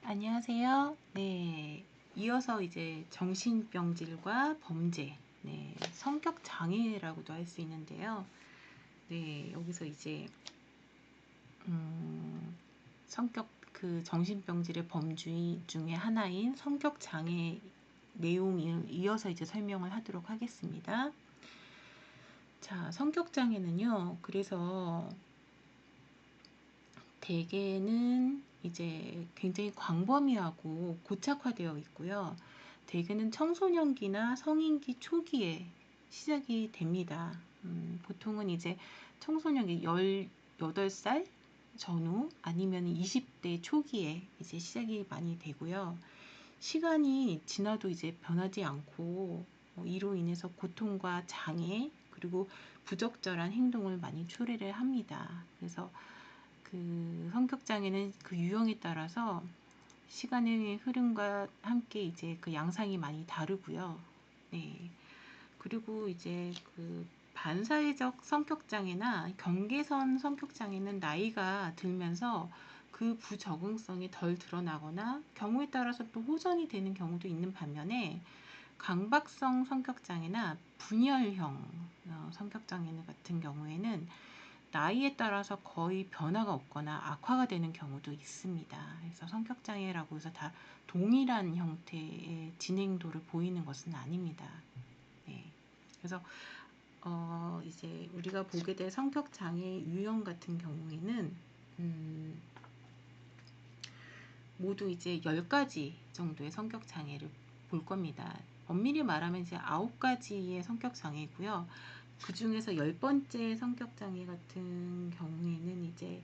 안녕하세요. 네, 이어서 이제 정신병질과 범죄, 네, 성격 장애라고도 할 수 있는데요. 네, 여기서 이제 성격 그 정신병질의 범주 중에 하나인 성격 장애 내용을 이어서 이제 설명을 하도록 하겠습니다. 자, 성격 장애는요. 그래서 대개는 이제 굉장히 광범위하고 고착화되어 있고요. 대개는 청소년기나 성인기 초기에 시작이 됩니다. 보통은 이제 청소년기 18살 전후 아니면 20대 초기에 이제 시작이 많이 되고요. 시간이 지나도 이제 변하지 않고 이로 인해서 고통과 장애 그리고 부적절한 행동을 많이 초래를 합니다. 그래서 그 성격 장애는 그 유형에 따라서 시간의 흐름과 함께 이제 그 양상이 많이 다르고요. 네. 그리고 이제 그 반사회적 성격 장애나 경계선 성격 장애는 나이가 들면서 그 부적응성이 덜 드러나거나 경우에 따라서 또 호전이 되는 경우도 있는 반면에 강박성 성격 장애나 분열형 성격 장애 같은 경우에는 나이에 따라서 거의 변화가 없거나 악화가 되는 경우도 있습니다. 그래서 성격 장애라고 해서 다 동일한 형태의 진행도를 보이는 것은 아닙니다. 네. 그래서 이제 우리가 보게 될 성격 장애 유형 같은 경우에는 모두 이제 10가지 정도의 성격 장애를 볼 겁니다. 엄밀히 말하면 이제 9가지의 성격 장애고요. 그 중에서 10번째 성격 장애 같은 경우에는 이제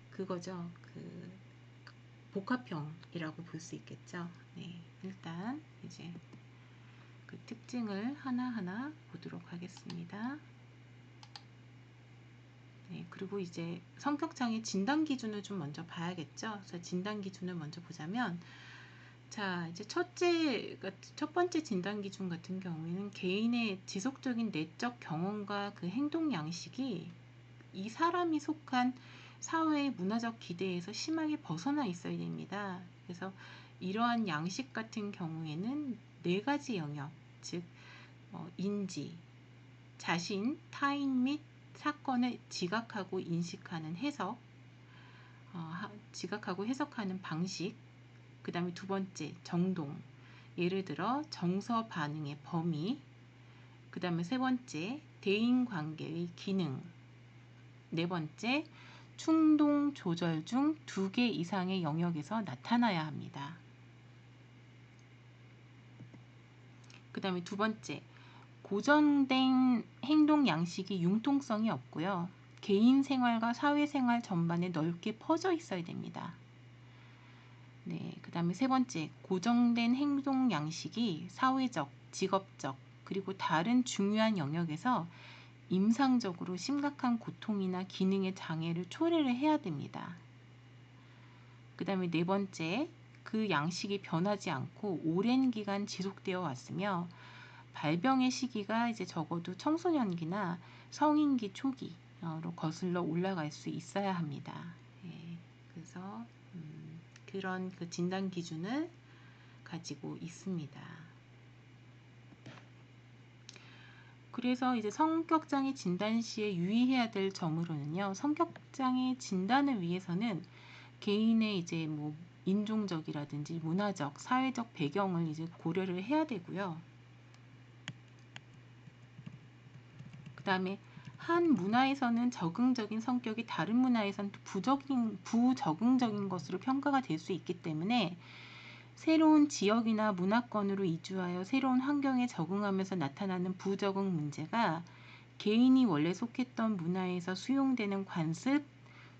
그거죠. 그 복합형이라고 볼 수 있겠죠. 네, 일단 이제 그 특징을 하나하나 보도록 하겠습니다. 네, 그리고 이제 성격장애 진단 기준을 좀 먼저 봐야겠죠. 그래서 진단 기준을 먼저 보자면, 자, 이제 첫 번째 진단 기준 같은 경우에는 개인의 지속적인 내적 경험과 그 행동 양식이 이 사람이 속한 사회의 문화적 기대에서 심하게 벗어나 있어야 됩니다. 그래서 이러한 양식 같은 경우에는 4가지 영역, 즉 인지, 자신, 타인 및 사건을 지각하고 인식하는 해석, 지각하고 해석하는 방식, 그 다음에 두 번째 정동, 예를 들어 정서 반응의 범위, 그 다음에 세 번째 대인관계의 기능, 네 번째 충동 조절 중 2개 이상의 영역에서 나타나야 합니다. 그 다음에 두 번째, 고정된 행동 양식이 융통성이 없고요. 개인 생활과 사회생활 전반에 넓게 퍼져 있어야 됩니다. 네, 그 다음에 세 번째, 고정된 행동 양식이 사회적, 직업적, 그리고 다른 중요한 영역에서 임상적으로 심각한 고통이나 기능의 장애를 초래를 해야 됩니다. 그 다음에 네 번째, 그 양식이 변하지 않고 오랜 기간 지속되어 왔으며 발병의 시기가 이제 적어도 청소년기나 성인기 초기로 거슬러 올라갈 수 있어야 합니다. 예, 그래서 그런 그 진단 기준을 가지고 있습니다. 그래서 이제 성격장애 진단 시에 유의해야 될 점으로는요. 성격장애 진단을 위해서는 개인의 이제 뭐 인종적이라든지 문화적, 사회적 배경을 이제 고려를 해야 되고요. 그 다음에 한 문화에서는 적응적인 성격이 다른 문화에서는 부적응적인 것으로 평가가 될 수 있기 때문에 새로운 지역이나 문화권으로 이주하여 새로운 환경에 적응하면서 나타나는 부적응 문제가 개인이 원래 속했던 문화에서 수용되는 관습,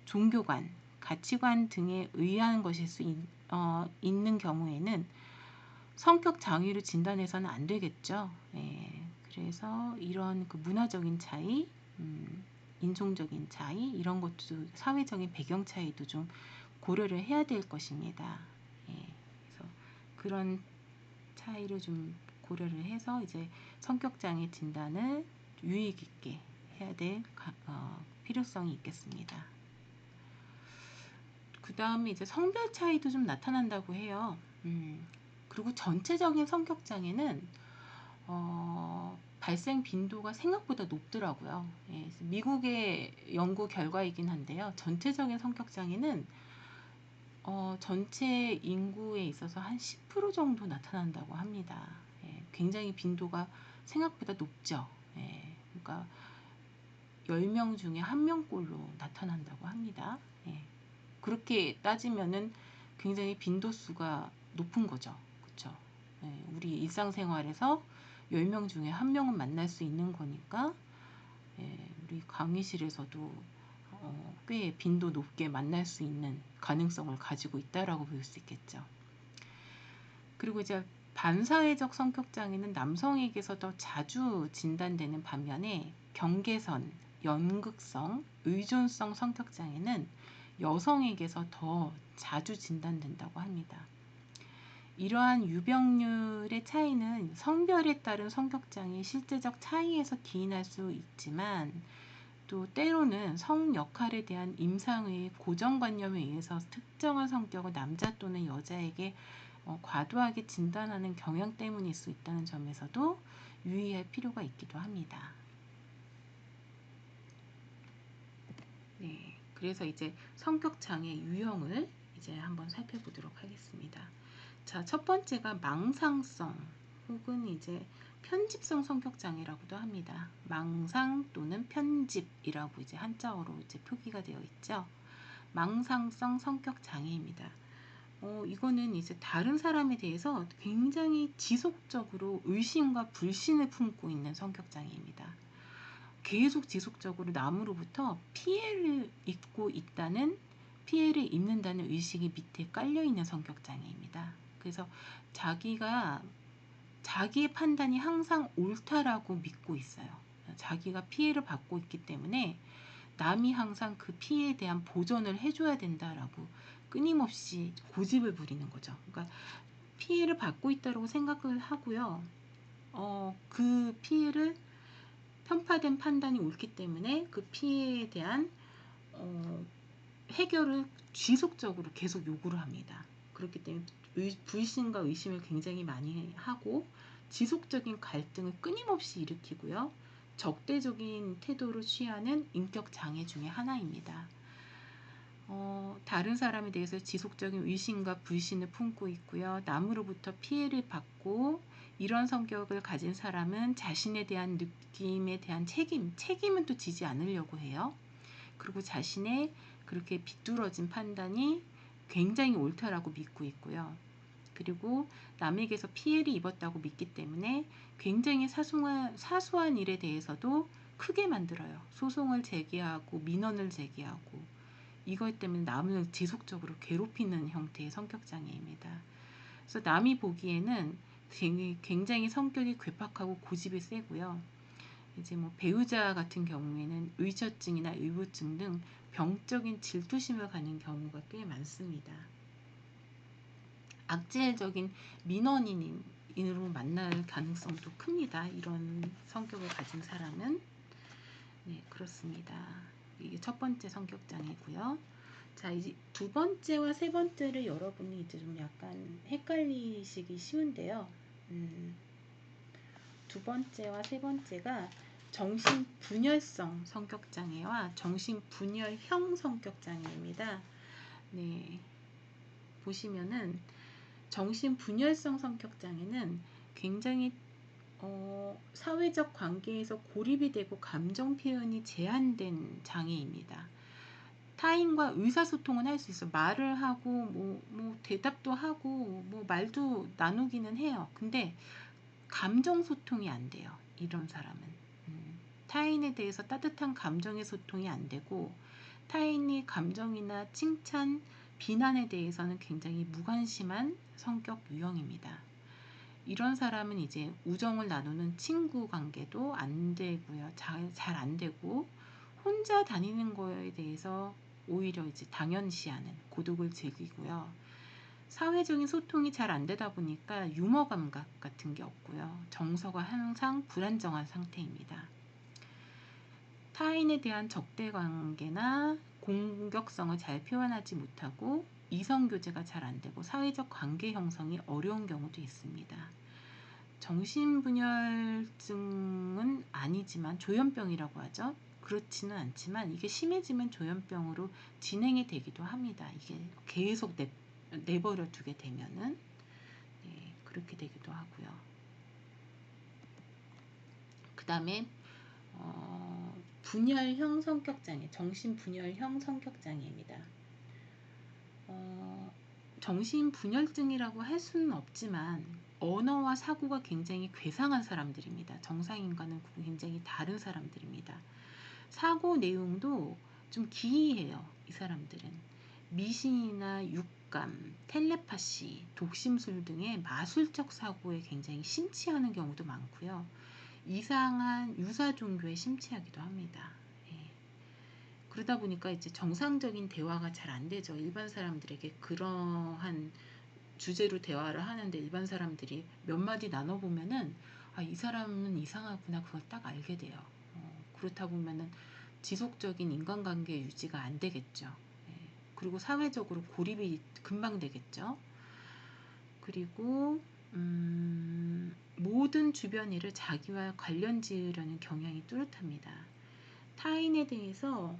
종교관, 가치관 등에 의한 것일 수 있는 경우에는 성격 장애로 진단해서는 안 되겠죠. 예, 그래서 이런 그 문화적인 차이, 인종적인 차이 이런 것도 사회적인 배경 차이도 좀 고려를 해야 될 것입니다. 예, 그래서 그런 차이를 좀 고려를 해서 이제 성격 장애 진단을 유의 깊게 해야 될 필요성이 있겠습니다. 그 다음에 이제 성별 차이도 좀 나타난다고 해요. 그리고 전체적인 성격 장애는 발생 빈도가 생각보다 높더라고요. 예, 미국의 연구 결과이긴 한데요. 전체적인 성격 장애는 전체 인구에 있어서 한 10% 정도 나타난다고 합니다. 예, 굉장히 빈도가 생각보다 높죠. 예, 그러니까 10명 중에 1명꼴로 나타난다고 합니다. 예, 그렇게 따지면은 굉장히 빈도수가 높은 거죠. 그쵸? 예, 우리 일상생활에서 10명 중에 1명은 만날 수 있는 거니까, 예, 우리 강의실에서도 꽤 빈도 높게 만날 수 있는 가능성을 가지고 있다라고 볼 수 있겠죠. 그리고 이제 반사회적 성격 장애는 남성에게서 더 자주 진단되는 반면에 경계선, 연극성, 의존성 성격 장애는 여성에게서 더 자주 진단된다고 합니다. 이러한 유병률의 차이는 성별에 따른 성격장애 실제적 차이에서 기인할 수 있지만 또 때로는 성 역할에 대한 임상의 고정관념에 의해서 특정한 성격을 남자 또는 여자에게 과도하게 진단하는 경향 때문일 수 있다는 점에서도 유의할 필요가 있기도 합니다. 네, 그래서 이제 성격장애 유형을 이제 한번 살펴보도록 하겠습니다. 자, 첫 번째가 망상성 혹은 이제 편집성 성격장애라고도 합니다. 망상 또는 편집이라고 이제 한자어로 이제 표기가 되어 있죠. 망상성 성격장애입니다. 이거는 이제 다른 사람에 대해서 굉장히 지속적으로 의심과 불신을 품고 있는 성격장애입니다. 계속 지속적으로 남으로부터 피해를 입는다는 의식이 밑에 깔려 있는 성격 장애입니다. 그래서 자기의 판단이 항상 옳다라고 믿고 있어요. 자기가 피해를 받고 있기 때문에 남이 항상 그 피해에 대한 보전을 해줘야 된다라고 끊임없이 고집을 부리는 거죠. 그러니까 피해를 받고 있다고 생각을 하고요. 그 피해를 편파된 판단이 옳기 때문에 그 피해에 대한 해결을 지속적으로 계속 요구를 합니다. 그렇기 때문에 불신과 의심을 굉장히 많이 하고 지속적인 갈등을 끊임없이 일으키고요. 적대적인 태도를 취하는 인격 장애 중에 하나입니다. 다른 사람에 대해서 지속적인 의심과 불신을 품고 있고요. 남으로부터 피해를 받고 이런 성격을 가진 사람은 자신에 대한 느낌에 대한 책임은 또 지지 않으려고 해요. 그리고 자신의 그렇게 비뚤어진 판단이 굉장히 옳다라고 믿고 있고요. 그리고 남에게서 피해를 입었다고 믿기 때문에 굉장히 사소한 일에 대해서도 크게 만들어요. 소송을 제기하고 민원을 제기하고 이것 때문에 남을 지속적으로 괴롭히는 형태의 성격장애입니다. 그래서 남이 보기에는 굉장히 성격이 괴팍하고 고집이 세고요. 이제 뭐 배우자 같은 경우에는 의처증이나 의부증 등 병적인 질투심을 가진 경우가 꽤 많습니다. 악질적인 민원인으로 만날 가능성도 큽니다. 이런 성격을 가진 사람은. 네, 그렇습니다. 이게 첫 번째 성격장애고요. 자, 이제 두 번째와 세 번째를 여러분이 이제 좀 약간 헷갈리시기 쉬운데요. 두 번째와 세 번째가 정신분열성 성격장애와 정신분열형 성격장애입니다. 네, 보시면은 정신분열성 성격장애는 굉장히 사회적 관계에서 고립이 되고 감정 표현이 제한된 장애입니다. 타인과 의사소통은 할 수 있어. 말을 하고 뭐 대답도 하고 뭐 말도 나누기는 해요. 근데 감정 소통이 안 돼요. 이런 사람은. 타인에 대해서 따뜻한 감정의 소통이 안 되고 타인의 감정이나 칭찬, 비난에 대해서는 굉장히 무관심한 성격 유형입니다. 이런 사람은 이제 우정을 나누는 친구 관계도 안 되고요. 잘 안 되고 혼자 다니는 거에 대해서 오히려 이제 당연시하는 고독을 즐기고요. 사회적인 소통이 잘 안 되다 보니까 유머 감각 같은 게 없고요. 정서가 항상 불안정한 상태입니다. 타인에 대한 적대 관계나 공격성을 잘 표현하지 못하고 이성 교제가 잘 안 되고 사회적 관계 형성이 어려운 경우도 있습니다. 정신분열증은 아니지만 조현병이라고 하죠. 그렇지는 않지만 이게 심해지면 조현병으로 진행이 되기도 합니다. 이게 계속 내버려 두게 되면은 그렇게 되기도 하고요. 그 다음에 분열형 성격장애, 정신분열형 성격장애입니다. 정신분열증이라고 할 수는 없지만 언어와 사고가 굉장히 괴상한 사람들입니다. 정상인과는 굉장히 다른 사람들입니다. 사고 내용도 좀 기이해요. 이 사람들은 미신이나 육감, 텔레파시, 독심술 등의 마술적 사고에 굉장히 심취하는 경우도 많고요. 이상한 유사 종교에 심취하기도 합니다. 그러다 보니까 이제 정상적인 대화가 잘 안 되죠. 일반 사람들에게 그러한 주제로 대화를 하는데 일반 사람들이 몇 마디 나눠보면은 이 사람은 이상하구나 그걸 딱 알게 돼요. 그렇다 보면은 지속적인 인간관계 유지가 안 되겠죠. 그리고 사회적으로 고립이 금방 되겠죠. 그리고 모든 주변 일을 자기와 관련 지으려는 경향이 뚜렷합니다. 타인에 대해서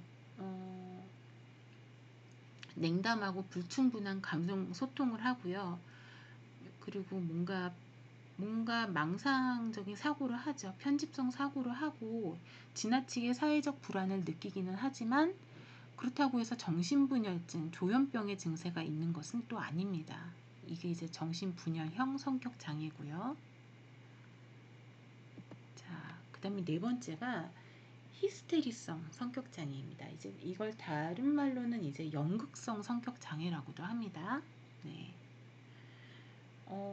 냉담하고 불충분한 감정 소통을 하고요. 그리고 뭔가 망상적인 사고를 하죠. 편집성 사고를 하고 지나치게 사회적 불안을 느끼기는 하지만 그렇다고 해서 정신분열증, 조현병의 증세가 있는 것은 또 아닙니다. 이게 이제 정신분열형 성격 장애고요. 자, 그다음에 네 번째가 히스테리성 성격 장애입니다. 이제 이걸 다른 말로는 이제 연극성 성격 장애라고도 합니다. 네.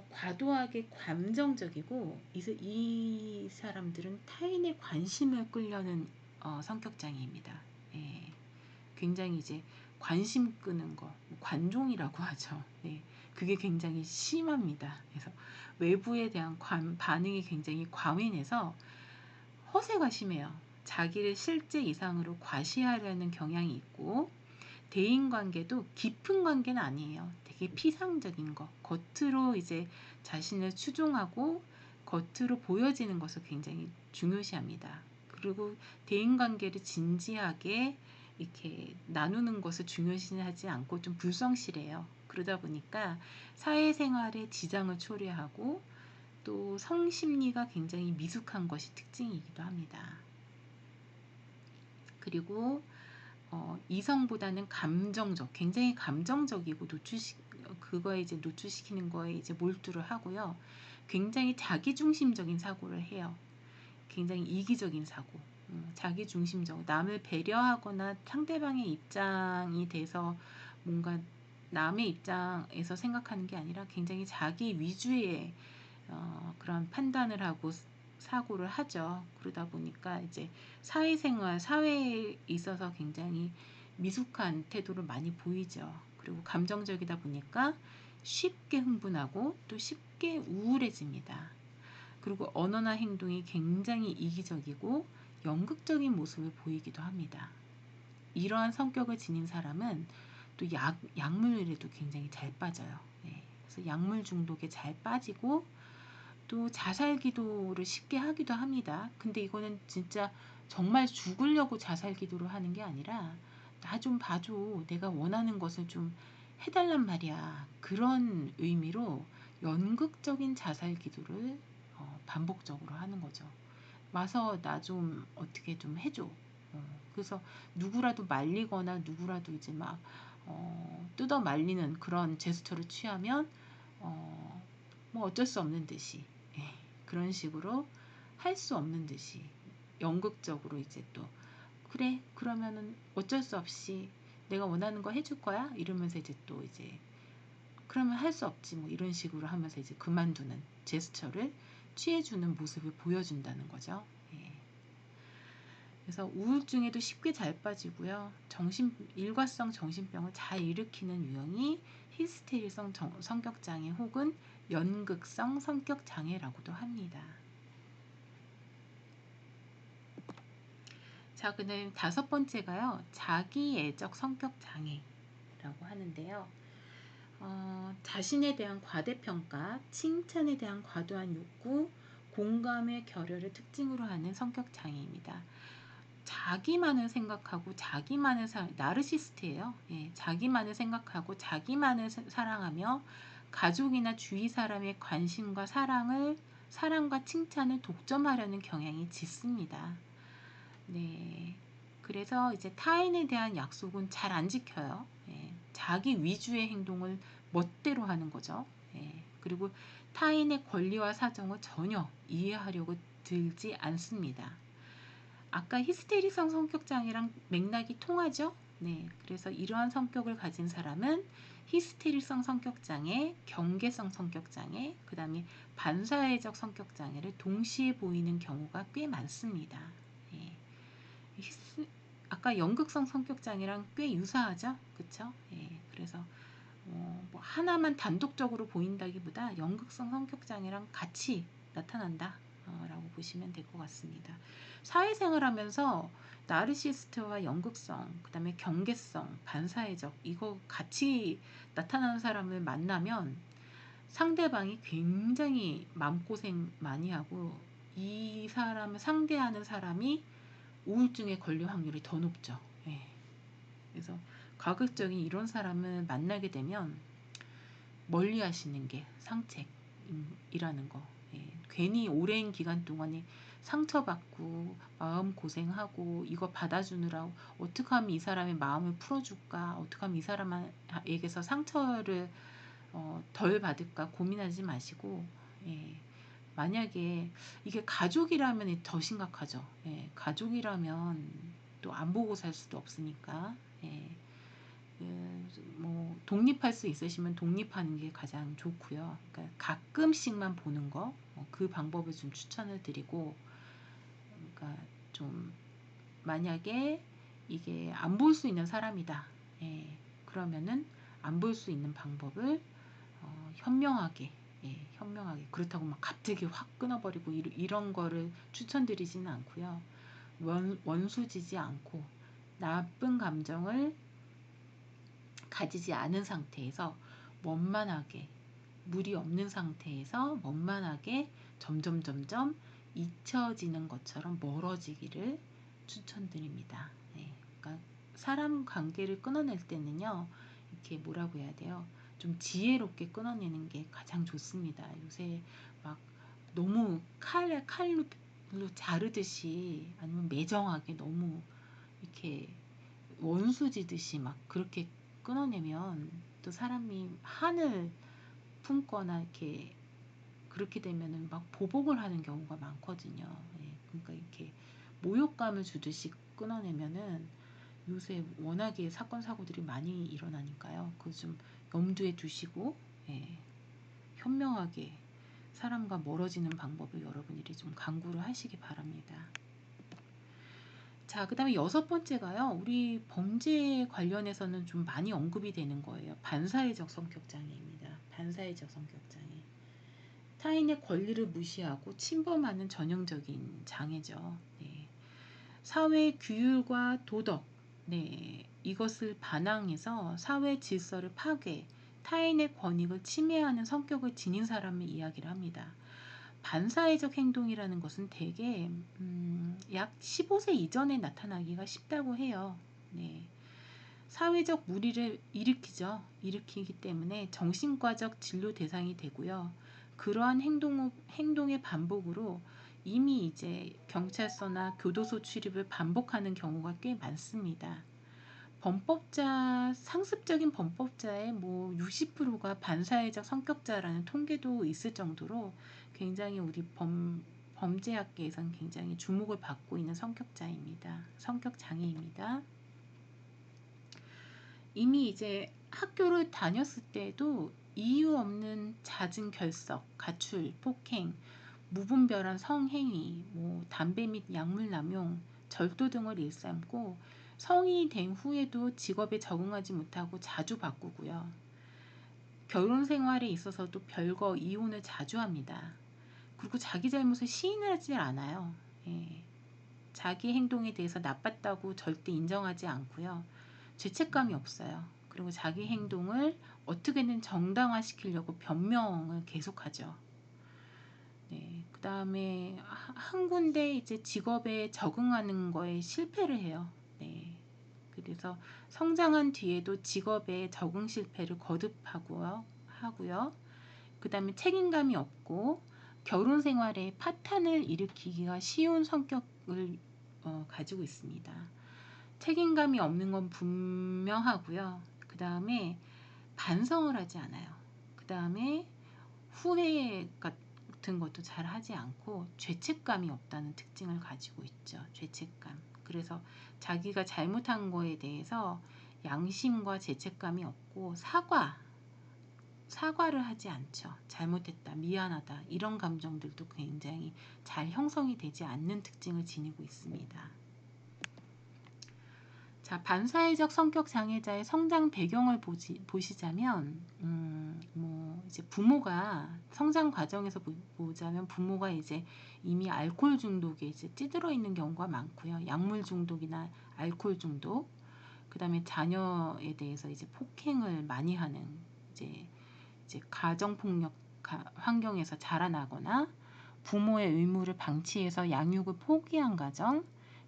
과도하게 감정적이고 이 사람들은 타인의 관심을 끌려는 성격 장애입니다. 예. 굉장히 이제 관심 끄는 거, 관종이라고 하죠. 네, 그게 굉장히 심합니다. 그래서 외부에 대한 반응이 굉장히 과민해서 허세가 심해요. 자기를 실제 이상으로 과시하려는 경향이 있고 대인관계도 깊은 관계는 아니에요. 되게 피상적인 거, 겉으로 이제 자신을 추종하고 겉으로 보여지는 것을 굉장히 중요시합니다. 그리고 대인관계를 진지하게 이렇게 나누는 것을 중요시하지 않고 좀 불성실해요. 그러다 보니까 사회생활에 지장을 초래하고 또 성심리가 굉장히 미숙한 것이 특징이기도 합니다. 그리고 이성보다는 감정적, 굉장히 감정적이고 그거에 이제 노출시키는 거에 이제 몰두를 하고요. 굉장히 자기중심적인 사고를 해요. 굉장히 이기적인 사고, 자기중심적, 남을 배려하거나 상대방의 입장이 돼서 뭔가 남의 입장에서 생각하는 게 아니라 굉장히 자기 위주의 그런 판단을 하고 사고를 하죠. 그러다 보니까 이제 사회생활, 사회에 있어서 굉장히 미숙한 태도를 많이 보이죠. 그리고 감정적이다 보니까 쉽게 흥분하고 또 쉽게 우울해집니다. 그리고 언어나 행동이 굉장히 이기적이고 연극적인 모습을 보이기도 합니다. 이러한 성격을 지닌 사람은 또 약물에도 굉장히 잘 빠져요. 네. 그래서 약물 중독에 잘 빠지고 또 자살 기도를 쉽게 하기도 합니다. 근데 이거는 진짜 정말 죽으려고 자살 기도를 하는 게 아니라 나 좀 봐줘. 내가 원하는 것을 좀 해달란 말이야. 그런 의미로 연극적인 자살 기도를 반복적으로 하는 거죠. 와서 나 좀 어떻게 좀 해줘. 그래서 누구라도 말리거나 누구라도 이제 막 뜯어 말리는 그런 제스처를 취하면 뭐 어쩔 수 없는 듯이 그런 식으로 할 수 없는 듯이 연극적으로 이제 또 그래 그러면은 어쩔 수 없이 내가 원하는 거 해줄 거야 이러면서 이제 또 이제 그러면 할 수 없지 뭐 이런 식으로 하면서 이제 그만두는 제스처를 취해주는 모습을 보여준다는 거죠. 예. 그래서 우울증에도 쉽게 잘 빠지고요. 일과성 정신병을 잘 일으키는 유형이 히스테리성 성격장애 혹은 연극성 성격장애라고도 합니다. 자, 그다음 다섯 번째가요. 자기애적 성격 장애라고 하는데요. 자신에 대한 과대평가, 칭찬에 대한 과도한 욕구, 공감의 결여를 특징으로 하는 성격 장애입니다. 자기만을 생각하고 자기만을 나르시스트예요. 예, 자기만을 생각하고 자기만을 사랑하며 가족이나 주위 사람의 관심과 사랑과 칭찬을 독점하려는 경향이 짙습니다. 네. 그래서 이제 타인에 대한 약속은 잘 안 지켜요. 예, 자기 위주의 행동을 멋대로 하는 거죠. 예, 그리고 타인의 권리와 사정을 전혀 이해하려고 들지 않습니다. 아까 히스테리성 성격장애랑 맥락이 통하죠? 네. 그래서 이러한 성격을 가진 사람은 히스테리성 성격장애, 경계성 성격장애, 그 다음에 반사회적 성격장애를 동시에 보이는 경우가 꽤 많습니다. 예. 아까 연극성 성격장애랑 꽤 유사하죠? 그쵸? 예. 그래서 뭐 하나만 단독적으로 보인다기보다 연극성 성격장애랑 같이 나타난다 라고 보시면 될 것 같습니다. 사회생활하면서 나르시스트와 연극성, 그 다음에 경계성, 반사회적 이거 같이 나타나는 사람을 만나면 상대방이 굉장히 마음고생 많이 하고 이 사람을 상대하는 사람이 우울증에 걸릴 확률이 더 높죠. 예. 그래서 가급적인 이런 사람을 만나게 되면 멀리 하시는 게 상책이라는 거. 예. 괜히 오랜 기간 동안에 상처받고 마음 고생하고 이거 받아주느라 어떻게 하면 이 사람의 마음을 풀어줄까, 어떻게 하면 이 사람에게서 상처를 덜 받을까 고민하지 마시고, 예. 만약에 이게 가족이라면 더 심각하죠. 예. 가족이라면 또 안 보고 살 수도 없으니까. 예. 뭐 독립할 수 있으시면 독립하는 게 가장 좋고요. 그러니까 가끔씩만 보는 거, 그 방법을 좀 추천을 드리고, 그러니까 좀 만약에 이게 안 볼 수 있는 사람이다. 예, 그러면은 안 볼 수 있는 방법을 현명하게, 예, 현명하게 그렇다고 막 갑자기 확 끊어버리고 이런 거를 추천드리지는 않고요. 원수지지 않고 나쁜 감정을 가지지 않은 상태에서 원만하게 무리 없는 상태에서 원만하게 점점 잊혀지는 것처럼 멀어지기를 추천드립니다. 네, 그러니까 사람 관계를 끊어낼 때는요, 이렇게 뭐라고 해야 돼요? 좀 지혜롭게 끊어내는 게 가장 좋습니다. 요새 막 너무 칼로 자르듯이 아니면 매정하게 너무 이렇게 원수지듯이 막 그렇게 끊어내면 또 사람이 한을 품거나 이렇게 그렇게 되면은 막 보복을 하는 경우가 많거든요. 예, 그러니까 이렇게 모욕감을 주듯이 끊어내면은 요새 워낙에 사건 사고들이 많이 일어나니까요. 그거 좀 염두에 두시고, 예, 현명하게 사람과 멀어지는 방법을 여러분들이 좀 강구를 하시기 바랍니다. 자, 그 다음에 여섯 번째가요. 우리 범죄 관련해서는 좀 많이 언급이 되는 거예요. 반사회적 성격장애입니다. 반사회적 성격장애. 타인의 권리를 무시하고 침범하는 전형적인 장애죠. 네. 사회 규율과 도덕, 네, 이것을 반항해서 사회 질서를 파괴, 타인의 권익을 침해하는 성격을 지닌 사람을 이야기를 합니다. 반사회적 행동이라는 것은 대개 약 15세 이전에 나타나기가 쉽다고 해요. 네. 사회적 무리를 일으키기 때문에 정신과적 진료 대상이 되고요. 그러한 행동의 반복으로 이미 이제 경찰서나 교도소 출입을 반복하는 경우가 꽤 많습니다. 상습적인 범법자의 뭐 60%가 반사회적 성격자라는 통계도 있을 정도로 굉장히 우리 범죄학계에선 굉장히 주목을 받고 있는 성격 장애입니다. 이미 이제 학교를 다녔을 때도 이유 없는 잦은 결석, 가출, 폭행, 무분별한 성행위, 뭐 담배 및 약물 남용, 절도 등을 일삼고 성인이 된 후에도 직업에 적응하지 못하고 자주 바꾸고요. 결혼 생활에 있어서도 별거 이혼을 자주 합니다. 그리고 자기 잘못을 시인하지 않아요. 예. 자기 행동에 대해서 나빴다고 절대 인정하지 않고요. 죄책감이 없어요. 그리고 자기 행동을 어떻게든 정당화시키려고 변명을 계속하죠. 네, 그 다음에 한 군데 이제 직업에 적응하는 거에 실패를 해요. 네, 그래서 성장한 뒤에도 직업에 적응 실패를 하고요. 그 다음에 책임감이 없고 결혼 생활에 파탄을 일으키기가 쉬운 성격을 가지고 있습니다. 책임감이 없는 건 분명하고요. 그 다음에 반성을 하지 않아요. 그 다음에 후회 같은 것도 잘 하지 않고 죄책감이 없다는 특징을 가지고 있죠. 죄책감. 그래서 자기가 잘못한 거에 대해서 양심과 죄책감이 없고 사과를 하지 않죠. 잘못했다, 미안하다 이런 감정들도 굉장히 잘 형성이 되지 않는 특징을 지니고 있습니다. 자, 반사회적 성격 장애자의 성장 배경을 보시자면, 이제 부모가 성장 과정에서 보자면 부모가 이제 이미 알코올 중독에 이제 찌들어 있는 경우가 많고요. 약물 중독이나 알코올 중독, 그 다음에 자녀에 대해서 이제 폭행을 많이 하는 이제 가정폭력 환경에서 자라나거나 부모의 의무를 방치해서 양육을 포기한 가정,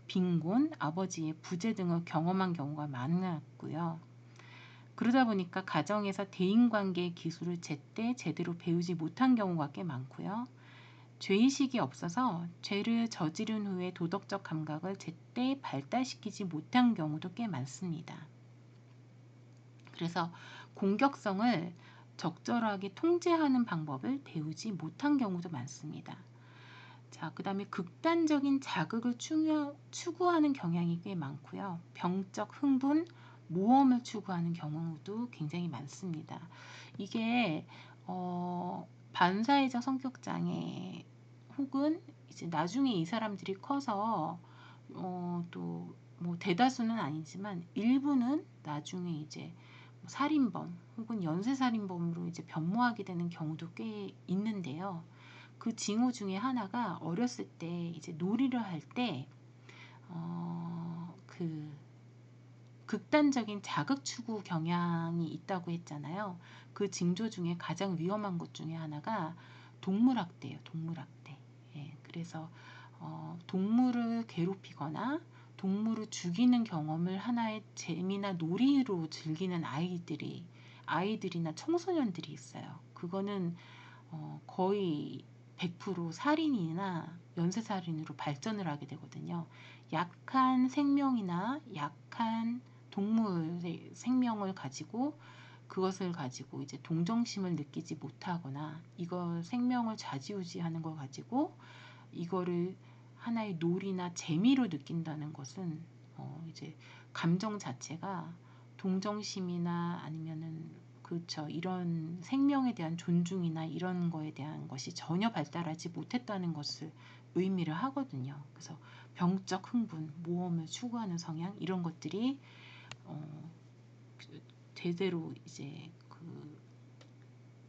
빈곤, 아버지의 부재 등을 경험한 경우가 많았고요. 그러다 보니까 가정에서 대인관계의 기술을 제대로 배우지 못한 경우가 꽤 많고요. 죄의식이 없어서 죄를 저지른 후에 도덕적 감각을 제때 발달시키지 못한 경우도 꽤 많습니다. 그래서 공격성을 적절하게 통제하는 방법을 배우지 못한 경우도 많습니다. 자, 그 다음에 극단적인 자극을 추구하는 경향이 꽤 많고요. 병적 흥분, 모험을 추구하는 경우도 굉장히 많습니다. 이게 반사회적 성격장애 혹은 이제 나중에 이 사람들이 커서 또 뭐 대다수는 아니지만 일부는 나중에 이제 살인범 혹은 연쇄살인범으로 이제 변모하게 되는 경우도 꽤 있는데요. 그 징후 중에 하나가 어렸을 때 이제 놀이를 할 때 그 극단적인 자극 추구 경향이 있다고 했잖아요. 그 징조 중에 가장 위험한 것 중에 하나가 동물학대예요. 동물학대. 예, 그래서 동물을 괴롭히거나 동물을 죽이는 경험을 하나의 재미나 놀이로 즐기는 아이들이나 청소년들이 있어요. 그거는 거의 100% 살인이나 연쇄살인으로 발전을 하게 되거든요. 약한 생명이나 약한 동물의 생명을 가지고 그것을 가지고 이제 동정심을 느끼지 못하거나 이걸 생명을 좌지우지하는 걸 가지고 이거를 하나의 놀이나 재미로 느낀다는 것은 이제 감정 자체가 동정심이나 아니면은 그렇죠. 이런 생명에 대한 존중이나 이런 거에 대한 것이 전혀 발달하지 못했다는 것을 의미를 하거든요. 그래서 병적 흥분, 모험을 추구하는 성향 이런 것들이 제대로 이제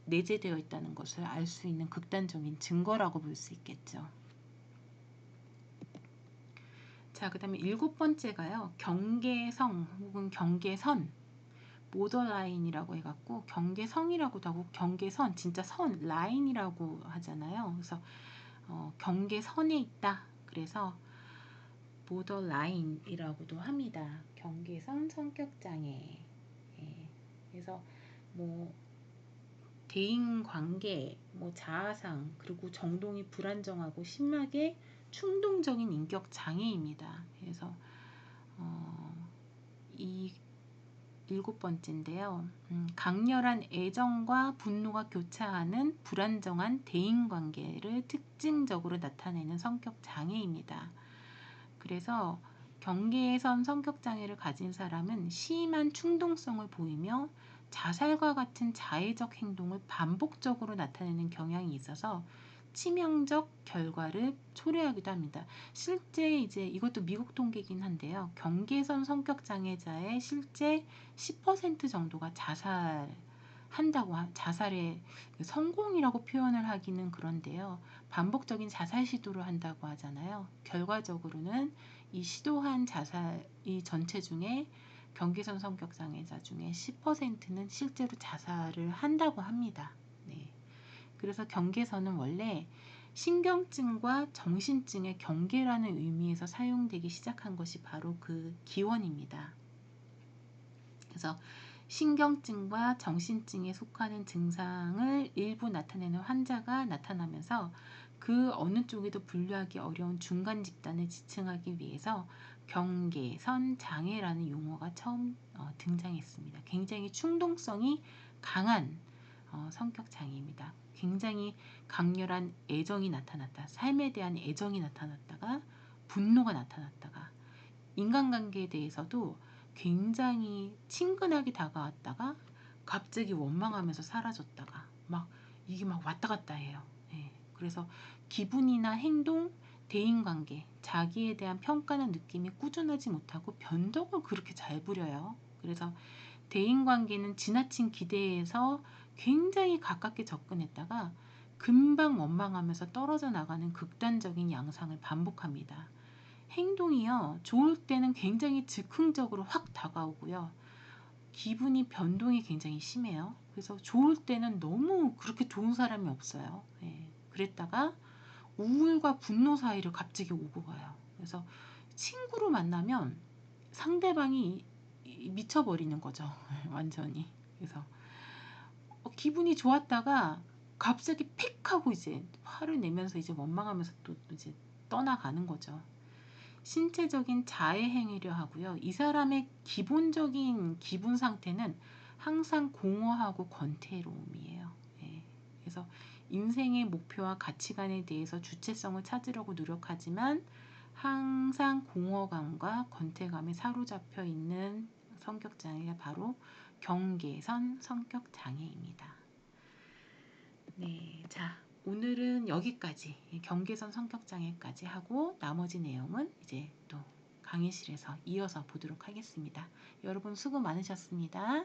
내재되어 있다는 것을 알 수 있는 극단적인 증거라고 볼 수 있겠죠. 자, 그 다음에 7번째가요. 경계성 혹은 경계선 보더라인이라고 해갖고 경계성이라고도 하고 경계선 진짜 선 라인이라고 하잖아요. 그래서 경계선에 있다. 그래서 보더라인이라고도 합니다. 경계선 성격장애. 예. 그래서 뭐 대인관계, 뭐 자아상, 그리고 정동이 불안정하고 심하게 충동적인 인격 장애입니다. 그래서 이 7번째인데요. 강렬한 애정과 분노가 교차하는 불안정한 대인관계를 특징적으로 나타내는 성격 장애입니다. 그래서 경계선 성격 장애를 가진 사람은 심한 충동성을 보이며 자살과 같은 자해적 행동을 반복적으로 나타내는 경향이 있어서 치명적 결과를 초래하기도 합니다. 실제 이제 이것도 미국 통계이긴 한데요. 경계선 성격 장애자의 실제 10% 정도가 자살의 성공이라고 표현을 하기는 그런데요. 반복적인 자살 시도를 한다고 하잖아요. 결과적으로는 이 시도한 자살이 전체 중에 경계선 성격 장애자 중에 10%는 실제로 자살을 한다고 합니다. 네. 그래서 경계선은 원래 신경증과 정신증의 경계라는 의미에서 사용되기 시작한 것이 바로 그 기원입니다. 그래서 신경증과 정신증에 속하는 증상을 일부 나타내는 환자가 나타나면서 그 어느 쪽에도 분류하기 어려운 중간 집단을 지칭하기 위해서 경계선 장애라는 용어가 처음 등장했습니다. 굉장히 충동성이 강한 성격 장애입니다. 굉장히 강렬한 애정이 나타났다. 삶에 대한 애정이 나타났다가 분노가 나타났다가 인간관계에 대해서도 굉장히 친근하게 다가왔다가 갑자기 원망하면서 사라졌다가 막 이게 막 왔다 갔다 해요. 예. 그래서 기분이나 행동, 대인관계, 자기에 대한 평가나 느낌이 꾸준하지 못하고 변덕을 그렇게 잘 부려요. 그래서 대인관계는 지나친 기대에서 굉장히 가깝게 접근했다가 금방 원망하면서 떨어져 나가는 극단적인 양상을 반복합니다. 행동이요. 좋을 때는 굉장히 즉흥적으로 확 다가오고요. 기분이 변동이 굉장히 심해요. 그래서 좋을 때는 너무 그렇게 좋은 사람이 없어요. 예. 그랬다가 우울과 분노 사이를 갑자기 오고 가요. 그래서 친구로 만나면 상대방이 미쳐버리는 거죠. 완전히. 그래서 기분이 좋았다가 갑자기 픽 하고 이제 화를 내면서 이제 원망하면서 또 이제 떠나가는 거죠. 신체적인 자해 행위를 하고요. 이 사람의 기본적인 기분 상태는 항상 공허하고 권태로움이에요. 예. 그래서 인생의 목표와 가치관에 대해서 주체성을 찾으려고 노력하지만 항상 공허감과 권태감에 사로잡혀 있는 성격 장애가 바로 경계선 성격 장애입니다. 네, 자, 오늘은 여기까지 경계선 성격 장애까지 하고 나머지 내용은 이제 또 강의실에서 이어서 보도록 하겠습니다. 여러분 수고 많으셨습니다.